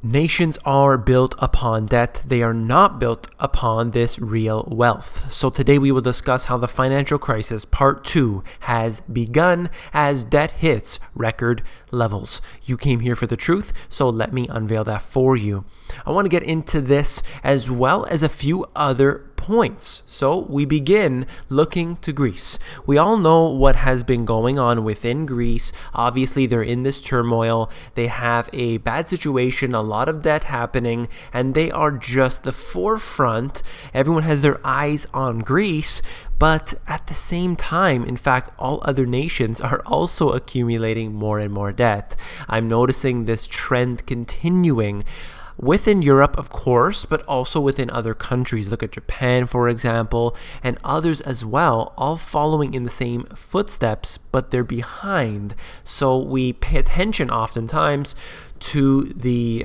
Nations are built upon debt. They are not built upon this real wealth. So today we will discuss how the financial crisis part 2 has begun as debt hits record levels. You came here for the truth, so let me unveil that for you. I want to get into this as well as a few other points. So we begin looking to Greece. We all know what has been going on within Greece. Obviously, they're in this turmoil. They have a bad situation, a lot of debt happening, and they are just the forefront. Everyone has their eyes on Greece. But at the same time, in fact, all other nations are also accumulating more and more debt. I'm noticing this trend continuing within Europe, of course, but also within other countries. Look at Japan, for example, and others as well, all following in the same footsteps, but they're behind. So we pay attention oftentimes to the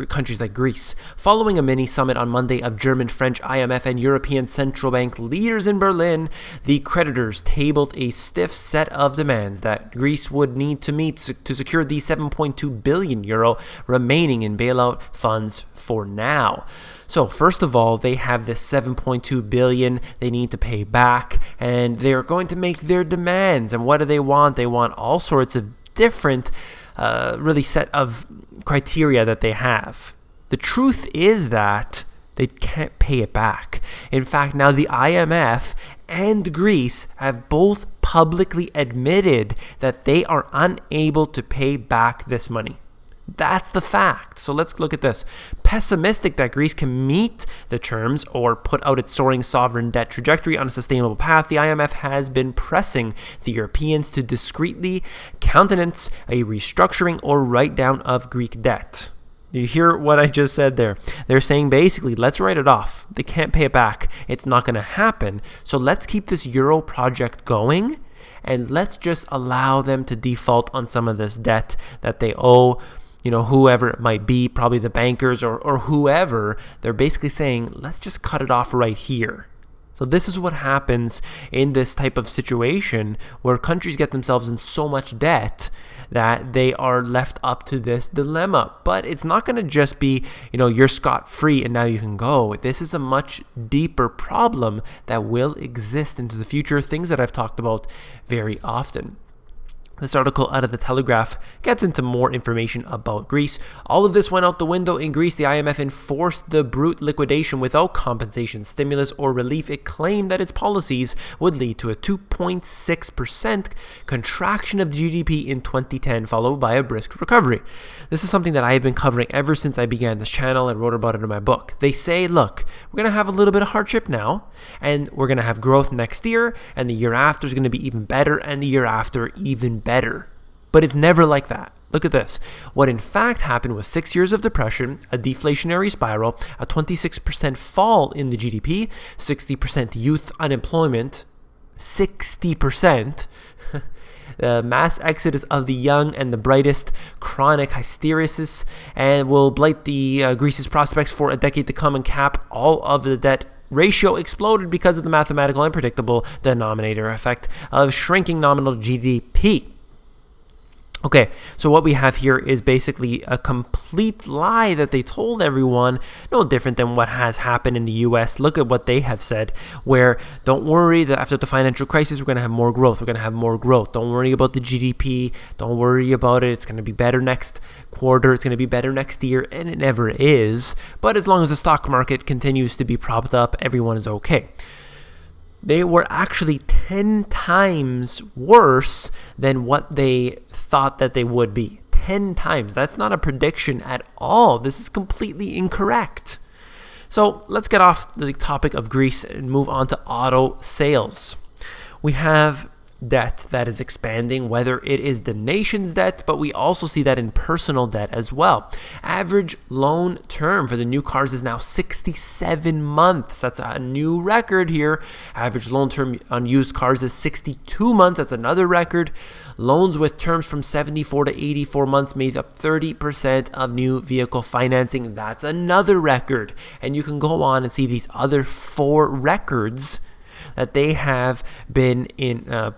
countries like Greece. Following a mini summit on Monday of German, French, IMF, and European Central Bank leaders in Berlin, the creditors tabled a stiff set of demands that Greece would need to meet to secure the 7.2 billion euro remaining in bailout funds for now. So first of all, they have this 7.2 billion they need to pay back, and they're going to make their demands. And what do they want? They want all sorts of different really set of criteria that they have. The truth is that they can't pay it back. In fact, now the IMF and Greece have both publicly admitted that they are unable to pay back this money. That's the fact. So let's look at this. Pessimistic that Greece can meet the terms or put out its soaring sovereign debt trajectory on a sustainable path, the IMF has been pressing the Europeans to discreetly countenance a restructuring or write-down of Greek debt. You hear what I just said there? They're saying basically, let's write it off. They can't pay it back. It's not going to happen. So let's keep this Euro project going, and let's just allow them to default on some of this debt that they owe. Whoever it might be, probably the bankers or whoever, they're basically saying, let's just cut it off right here. So this is what happens in this type of situation where countries get themselves in so much debt that they are left up to this dilemma. But it's not going to just be, you're scot-free and now you can go. This is a much deeper problem that will exist into the future, things that I've talked about very often. This article out of the Telegraph gets into more information about Greece. All of this went out the window in Greece. The IMF enforced the brute liquidation without compensation, stimulus, or relief. It claimed that its policies would lead to a 2.6% contraction of GDP in 2010, followed by a brisk recovery. This is something that I have been covering ever since I began this channel and wrote about it in my book. They say, look, we're going to have a little bit of hardship now, and we're going to have growth next year, and the year after is going to be even better, and the year after even better. But it's never like that. Look at this. What in fact happened was 6 years of depression, a deflationary spiral, a 26% fall in the GDP, 60% youth unemployment, 60%, the mass exodus of the young and the brightest, chronic hysteresis, and will blight the Greece's prospects for a decade to come and cap all of the debt. Ratio exploded because of the mathematical and predictable denominator effect of shrinking nominal GDP. Okay, so what we have here is basically a complete lie that they told everyone, no different than what has happened in the US. Look at what they have said, where don't worry that after the financial crisis, we're going to have more growth. We're going to have more growth. Don't worry about the GDP. Don't worry about it. It's going to be better next quarter. It's going to be better next year, and it never is. But as long as the stock market continues to be propped up, everyone is okay. They were actually 10 times worse than what they thought that they would be. 10 times. That's not a prediction at all. This is completely incorrect. So let's get off the topic of Greece and move on to auto sales. We have debt that is expanding, whether it is the nation's debt, but we also see that in personal debt as well. Average loan term for the new cars is now 67 months. That's a new record here. Average loan term on used cars is 62 months. That's another record. Loans with terms from 74 to 84 months made up 30% of new vehicle financing. That's another record. And you can go on and see these other 4 records that they have been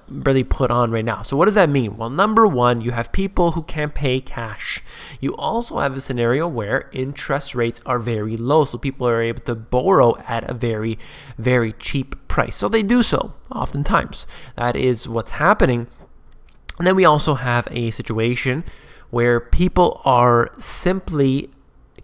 really put on right now. So what does that mean? Well, number one, you have people who can't pay cash. You also have a scenario where interest rates are very low, so people are able to borrow at a very, very cheap price. So they do so oftentimes. That is what's happening. And then we also have a situation where people are simply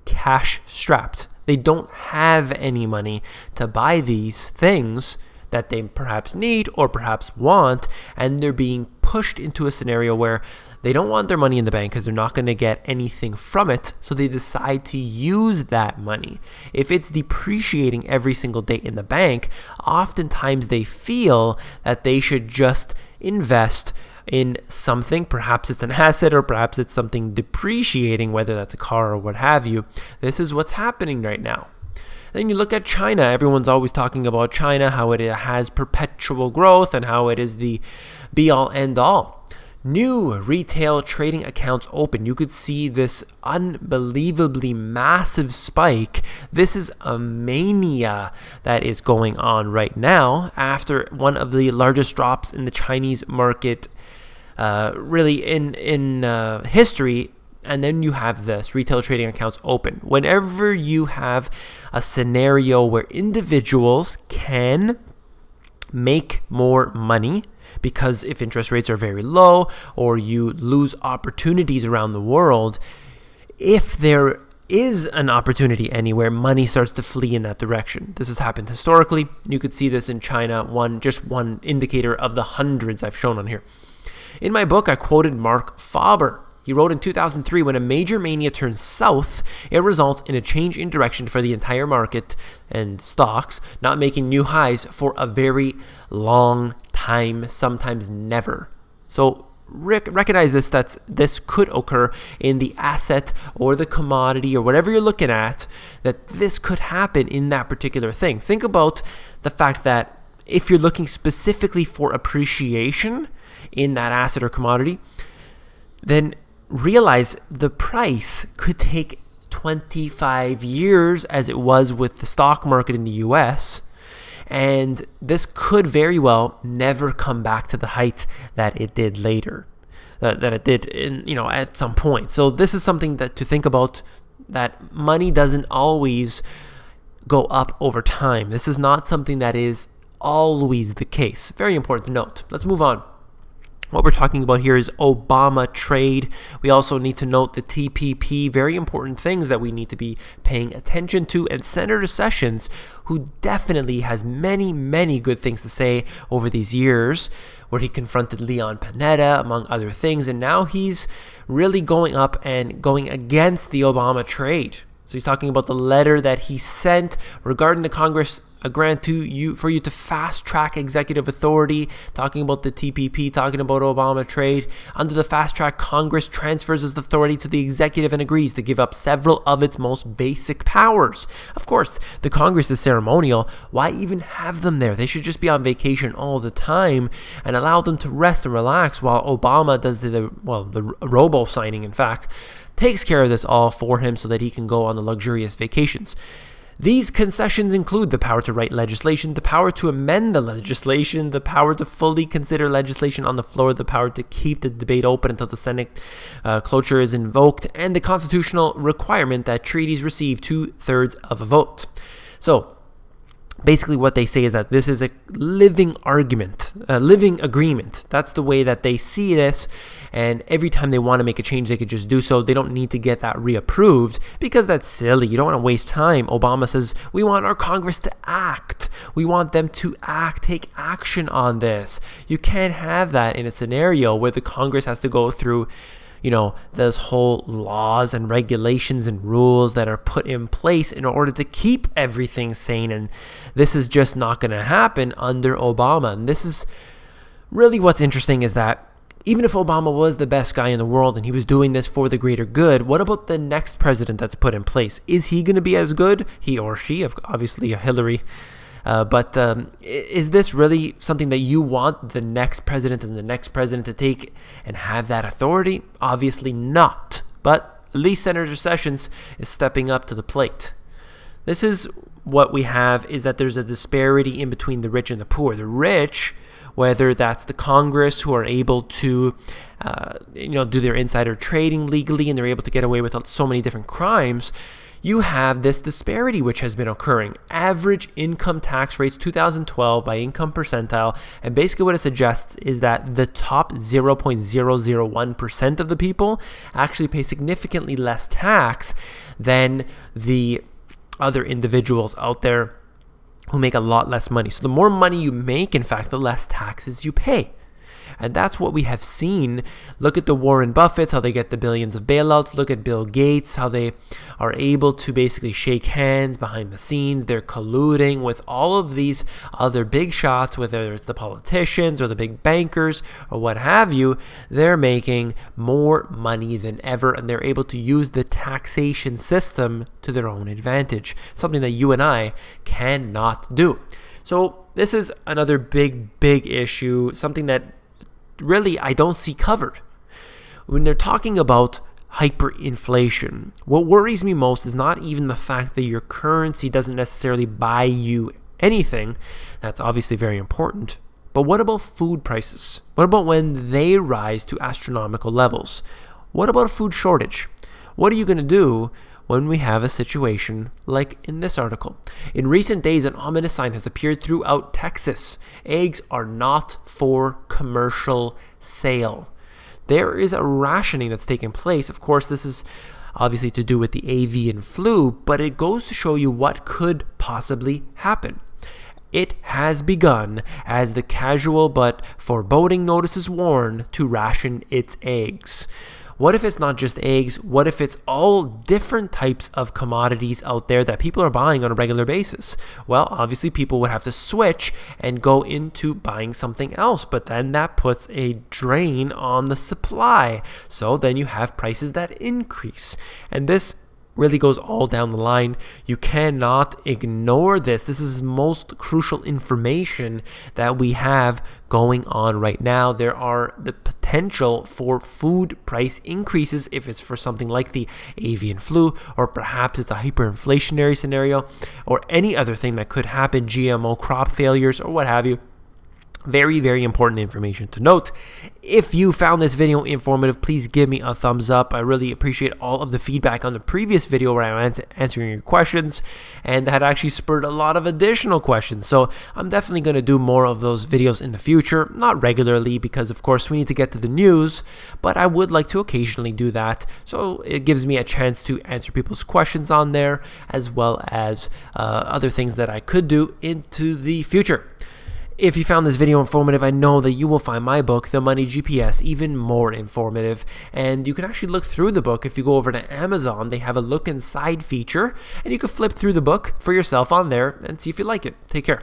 cash strapped. They don't have any money to buy these things that they perhaps need or perhaps want, and they're being pushed into a scenario where they don't want their money in the bank because they're not going to get anything from it, so they decide to use that money. If it's depreciating every single day in the bank, oftentimes they feel that they should just invest in something. Perhaps it's an asset or perhaps it's something depreciating, whether that's a car or what have you. This is what's happening right now. Then you look at China. Everyone's always talking about China, how it has perpetual growth and how it is the be-all, end-all. New retail trading accounts open. You could see this unbelievably massive spike. This is a mania that is going on right now after one of the largest drops in the Chinese market really in history. And then you have this retail trading accounts open. Whenever you have a scenario where individuals can make more money, because if interest rates are very low or you lose opportunities around the world, if there is an opportunity anywhere, money starts to flee in that direction. This has happened historically. You could see this in China, just one indicator of the hundreds I've shown on here. In my book, I quoted Mark Faber. He wrote in 2003, when a major mania turns south, it results in a change in direction for the entire market and stocks, not making new highs for a very long time, sometimes never. So recognize this, that this could occur in the asset or the commodity or whatever you're looking at, that this could happen in that particular thing. Think about the fact that if you're looking specifically for appreciation in that asset or commodity, then realize the price could take 25 years, as it was with the stock market in the US, and this could very well never come back to the height that it did later, that it did at some point. So this is something that to think about, that money doesn't always go up over time. This is not something that is always the case. Very important to note. Let's move on. What we're talking about here is Obamatrade. We also need to note the TPP, very important things that we need to be paying attention to. And Senator Sessions, who definitely has many, many good things to say over these years, where he confronted Leon Panetta, among other things. And now he's really going up and going against the Obamatrade. So he's talking about the letter that he sent regarding the Congress a grant to you for you to fast track executive authority, talking about the TPP, talking about Obamatrade. Under the fast track, Congress transfers its authority to the executive and agrees to give up several of its most basic powers. Of course, the Congress is ceremonial. Why even have them there? They should just be on vacation all the time and allow them to rest and relax while Obama does the robo signing, in fact, takes care of this all for him so that he can go on the luxurious vacations. These concessions include the power to write legislation, the power to amend the legislation, the power to fully consider legislation on the floor, the power to keep the debate open until the Senate cloture is invoked, and the constitutional requirement that treaties receive 2/3 of a vote. So basically what they say is that this is a living argument, a living agreement. That's the way that they see this. And every time they want to make a change, they could just do so. They don't need to get that reapproved because that's silly. You don't want to waste time. Obama says, we want our Congress to act. We want them to act, take action on this. You can't have that in a scenario where the Congress has to go through those whole laws and regulations and rules that are put in place in order to keep everything sane. And this is just not going to happen under Obama. And this is really what's interesting, is that even if Obama was the best guy in the world and he was doing this for the greater good, what about the next president that's put in place? Is he going to be as good? He or she, obviously Hillary. But is this really something that you want the next president and the next president to take and have that authority? Obviously not. But at least Senator Sessions is stepping up to the plate. This is what we have, is that there's a disparity in between the rich and the poor. The rich, whether that's the Congress who are able to do their insider trading legally and they're able to get away with so many different crimes, you have this disparity which has been occurring. Average income tax rates 2012 by income percentile, and basically what it suggests is that the top 0.001% of the people actually pay significantly less tax than the other individuals out there who make a lot less money. So the more money you make, in fact, the less taxes you pay. And that's what we have seen. Look at the Warren Buffetts, how they get the billions of bailouts. Look at Bill Gates, how they are able to basically shake hands behind the scenes. They're colluding with all of these other big shots, whether it's the politicians or the big bankers or what have you. They're making more money than ever, and they're able to use the taxation system to their own advantage, something that you and I cannot do. So this is another big issue, something that really I don't see covered. When they're talking about hyperinflation, what worries me most is not even the fact that your currency doesn't necessarily buy you anything. That's obviously very important. But what about food prices? What about when they rise to astronomical levels? What about a food shortage? What are you going to do when we have a situation like in this article? In recent days, an ominous sign has appeared throughout Texas. Eggs are not for commercial sale. There is a rationing that's taken place. Of course, this is obviously to do with the avian flu, but it goes to show you what could possibly happen. It has begun, as the casual but foreboding notices warn, to ration its eggs. What if it's not just eggs? What if it's all different types of commodities out there that people are buying on a regular basis? Well, obviously people would have to switch and go into buying something else, but then that puts a drain on the supply. So then you have prices that increase. And this really goes all down the line. You cannot ignore this. This is most crucial information that we have going on right now. There are the potential for food price increases if it's for something like the avian flu, or perhaps it's a hyperinflationary scenario, or any other thing that could happen, GMO crop failures or what have you. Very important information to note. If you found this video informative, please give me a thumbs up. I really appreciate all of the feedback on the previous video where I'm answering your questions, and that actually spurred a lot of additional questions. So I'm definitely going to do more of those videos in the future, not regularly because of course we need to get to the news, but I would like to occasionally do that. So it gives me a chance to answer people's questions on there, as well as other things that I could do into the future. If you found this video informative, I know that you will find my book, The Money GPS, even more informative. And you can actually look through the book. If you go over to Amazon, they have a look inside feature, and you can flip through the book for yourself on there and see if you like it. Take care.